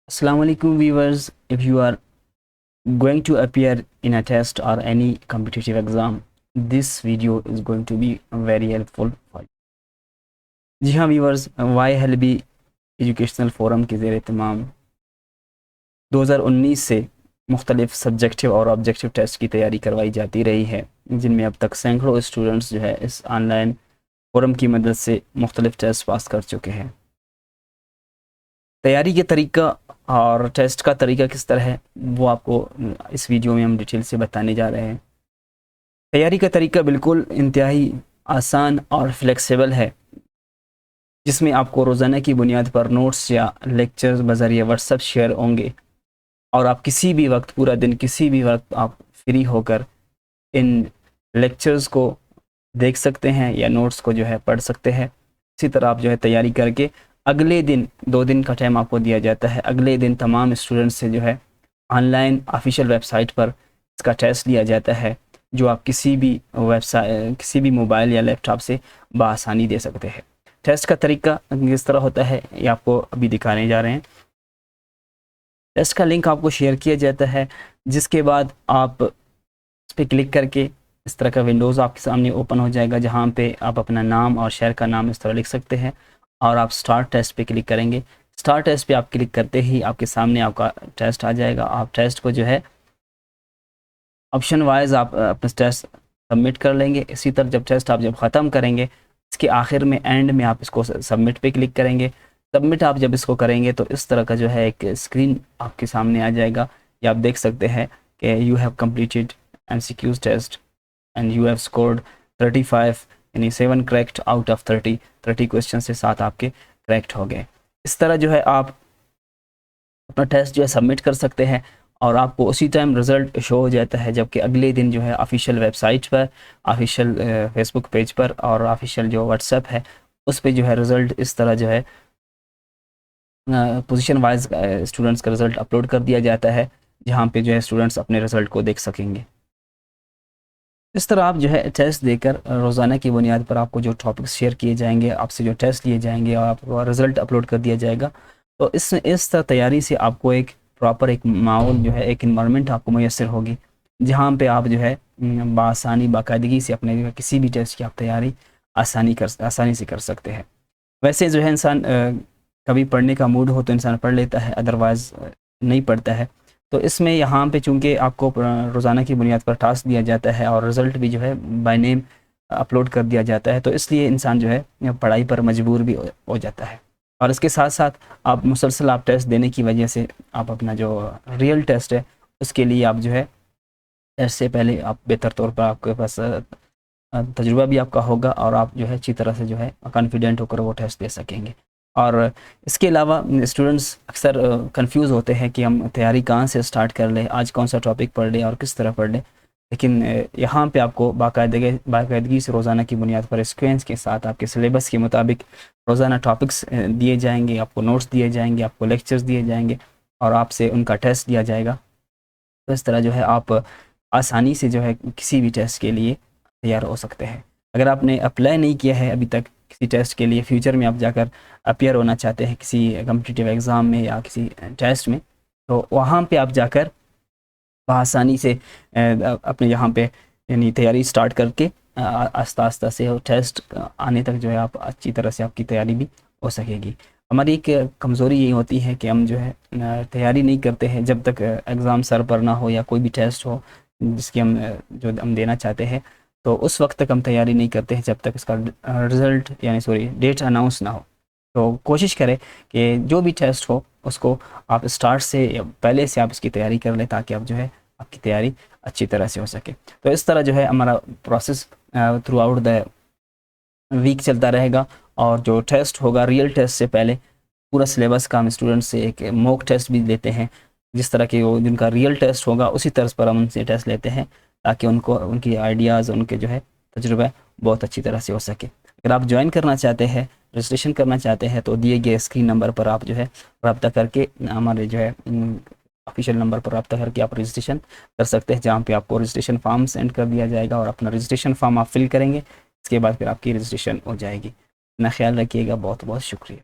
Assalamu alaikum viewers. If you are going to appear in a test or any competitive exam, this video is going to be very helpful for you. जी हाँ viewers, Y हेल्बी educational forum के ज़ेर एहतमाम 2019 से मुख्तलिफ subjective और objective test की तैयारी करवाई जाती रही है, जिनमें अब तक सैकड़ों स्टूडेंट्स जो है इस ऑनलाइन फोरम की मदद से मुख्तलिफ टेस्ट पास कर चुके हैं। तैयारी के तरीका और टेस्ट का तरीका किस तरह है वो आपको इस वीडियो में हम डिटेल से बताने जा रहे हैं। तैयारी का तरीका बिल्कुल इंतहाई आसान और फ्लेक्सिबल है, जिसमें आपको रोज़ाना की बुनियाद पर नोट्स या लेक्चर्स बज़रिए व्हाट्सएप शेयर होंगे और आप किसी भी वक्त, पूरा दिन किसी भी वक्त आप फ्री होकर इन लेक्चर्स को देख सकते हैं या नोट्स को जो है पढ़ सकते हैं। इसी तरह आप जो है तैयारी करके अगले दिन 2 दिन का टाइम आपको दिया जाता है। अगले दिन तमाम स्टूडेंट्स से जो है ऑनलाइन ऑफिशियल वेबसाइट पर इसका टेस्ट लिया जाता है, जो आप किसी भी वेबसाइट, किसी भी मोबाइल या लैपटॉप से बआसानी दे सकते हैं। टेस्ट का तरीका किस तरह होता है ये आपको अभी दिखाने जा रहे हैं। टेस्ट का लिंक आपको शेयर किया जाता है, जिसके बाद आप इस पर क्लिक करके इस तरह का विंडोज़ आपके सामने ओपन हो जाएगा, जहाँ पे आप अपना नाम और शहर का नाम इस तरह लिख सकते हैं और आप स्टार्ट टेस्ट पे क्लिक करेंगे। स्टार्ट टेस्ट पे आप क्लिक करते ही आपके सामने आपका टेस्ट आ जाएगा। आप टेस्ट को जो है ऑप्शन वाइज आप अपना टेस्ट सबमिट कर लेंगे। इसी तरह जब ख़त्म करेंगे, इसके आखिर में एंड में आप इसको सबमिट पे क्लिक करेंगे। सबमिट आप जब इसको करेंगे तो इस तरह का जो है एक स्क्रीन आपके सामने आ जाएगा। ये आप देख सकते हैं कि you have completed MCQs test and you have scored 35, यानी 7 करेक्ट आउट ऑफ 30 क्वेश्चन से 7 आपके करेक्ट हो गए। इस तरह जो है आप अपना टेस्ट जो है सबमिट कर सकते हैं और आपको उसी टाइम रिज़ल्ट शो हो जाता है, जबकि अगले दिन जो है ऑफिशियल वेबसाइट पर, ऑफिशियल फेसबुक पेज पर और ऑफिशियल जो व्हाट्सएप है उस पर जो है रिज़ल्ट इस तरह जो है पोजीशन वाइज स्टूडेंट्स का रिज़ल्ट अपलोड कर दिया जाता है, जहाँ पे जो है स्टूडेंट्स अपने रिज़ल्ट को देख सकेंगे। इस तरह आप जो है टेस्ट देकर रोज़ाना की बुनियाद पर आपको जो टॉपिक्स शेयर किए जाएंगे, आपसे जो टेस्ट लिए जाएंगे और आपको रिज़ल्ट अपलोड कर दिया जाएगा। तो इस तरह तैयारी से आपको एक प्रॉपर एक माहौल जो है, एक इन्वायरमेंट आपको मैसर होगी, जहाँ पे आप जो है बआसानी बाकायदगी से अपने जो है किसी भी टेस्ट की आप तैयारी आसानी से कर सकते हैं। वैसे जो है इंसान कभी पढ़ने का मूड हो तो इंसान पढ़ लेता है, अदरवाइज़ नहीं पढ़ता है। तो इसमें यहाँ पे चूँकि आपको रोज़ाना की बुनियाद पर टास्क दिया जाता है और रिज़ल्ट भी जो है बाय नेम अपलोड कर दिया जाता है, तो इसलिए इंसान जो है पढ़ाई पर मजबूर भी हो जाता है। और इसके साथ साथ आप मुसलसल आप टेस्ट देने की वजह से आप अपना जो रियल टेस्ट है उसके लिए आप जो है टेस्ट से पहले आप बेहतर तौर पर आपके पास तजुर्बा भी आपका होगा और आप जो है अच्छी तरह से जो है कॉन्फिडेंट होकर वो टेस्ट दे सकेंगे। और इसके अलावा स्टूडेंट्स अक्सर कंफ्यूज होते हैं कि हम तैयारी कहाँ से स्टार्ट कर लें, आज कौन सा टॉपिक पढ़ लें और किस तरह पढ़ लें। लेकिन यहाँ पे आपको बाकायदगी से रोज़ाना की बुनियाद पर स्क्वेंस के साथ आपके सिलेबस के मुताबिक रोज़ाना टॉपिक्स दिए जाएंगे, आपको नोट्स दिए जाएंगे, आपको लेक्चर्स दिए जाएंगे और आपसे उनका टेस्ट लिया जाएगा। तो इस तरह जो है आप आसानी से जो है किसी भी टेस्ट के लिए तैयार हो सकते हैं। अगर आपने अप्लाई नहीं किया है अभी तक किसी टेस्ट के लिए, फ्यूचर में आप जाकर अपीयर होना चाहते हैं किसी कम्पिटिटिव एग्ज़ाम में या किसी टेस्ट में, तो वहाँ पे आप जाकर आसानी से अपने यहाँ पे यानी तैयारी स्टार्ट करके आस्ता आस्ता से टेस्ट आने तक जो है आप अच्छी तरह से आपकी तैयारी भी हो सकेगी। हमारी एक कमज़ोरी ये होती है कि हम जो है तैयारी नहीं करते हैं जब तक एग्ज़ाम सर पर ना हो या कोई भी टेस्ट हो जिसकी हम देना चाहते हैं, तो उस वक्त तक हम तैयारी नहीं करते हैं जब तक इसका रिज़ल्ट यानी डेट अनाउंस ना हो। तो कोशिश करें कि जो भी टेस्ट हो उसको आप स्टार्ट से या पहले से आप इसकी तैयारी कर लें, ताकि आप जो है आपकी तैयारी अच्छी तरह से हो सके। तो इस तरह जो है हमारा process throughout the week चलता रहेगा और जो टेस्ट होगा रियल टेस्ट से पहले पूरा सिलेबस का हम स्टूडेंट से एक मॉक टेस्ट भी लेते हैं। जिस तरह के वो जिनका रियल टेस्ट होगा उसी तर्ज पर हम उनसे टेस्ट लेते हैं, ताकि उनको उनकी आइडियाज़, उनके जो है तजुर्बा बहुत अच्छी तरह से हो सके। अगर आप ज्वाइन करना चाहते हैं, रजिस्ट्रेशन करना चाहते हैं, तो दिए गए स्क्रीन नंबर पर आप जो है रब्ता करके हमारे जो है ऑफिशियल नंबर पर रब्ता करके आप रजिस्ट्रेशन कर सकते हैं, जहाँ पे आपको रजिस्ट्रेशन फॉर्म सेंड कर दिया जाएगा और अपना रजिस्ट्रेशन फॉर्म आप फिल करेंगे। इसके बाद फिर आपकी रजिस्ट्रेशन हो जाएगी। अपना ख्याल रखिएगा। बहुत बहुत शुक्रिया।